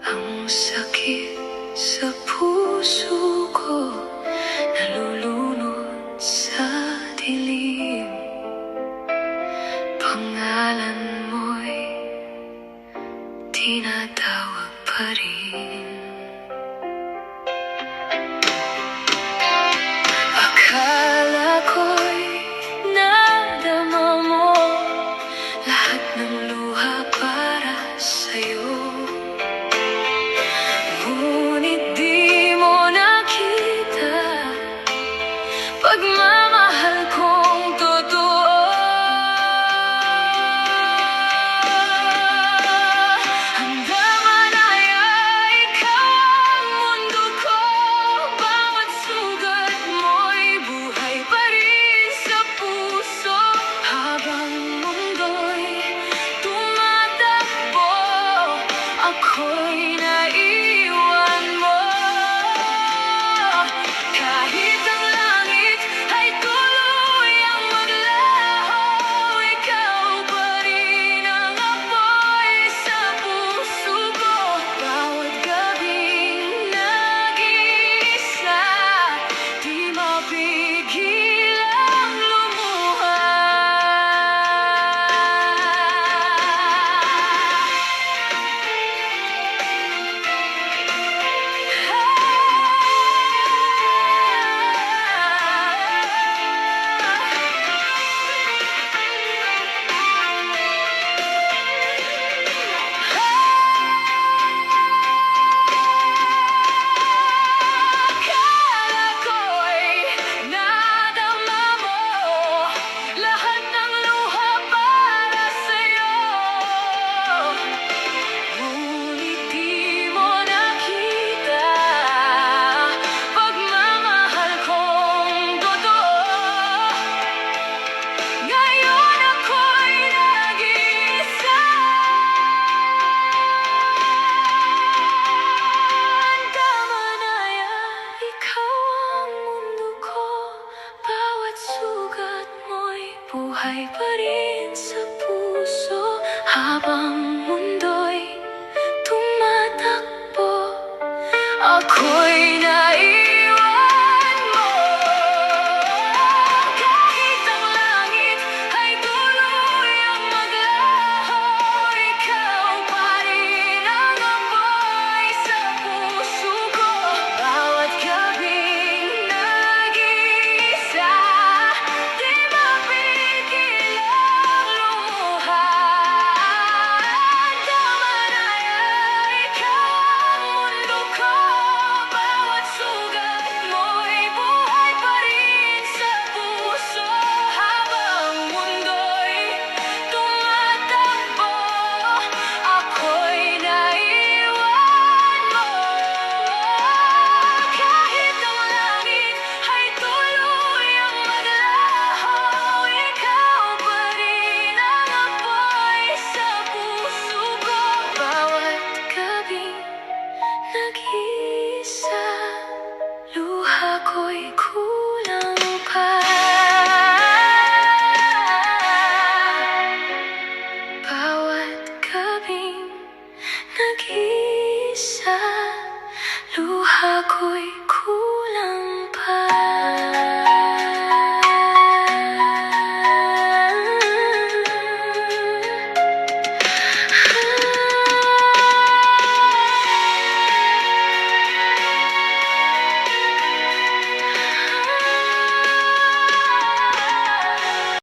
Ang sakit sa puso ko nalulunod sa dilim. Pangalan mo'y tinatawag pa rin. Akala ko'y nadama mo lahat ng luha para sa'yo. Ngunit di mo nakita pagmamahal kong totoo. Hanggang malaya ikaw ang mundo ko, bawat sugat mo'y buhay pa rin sa puso. Habang mundo'y tumatakbo, ako'y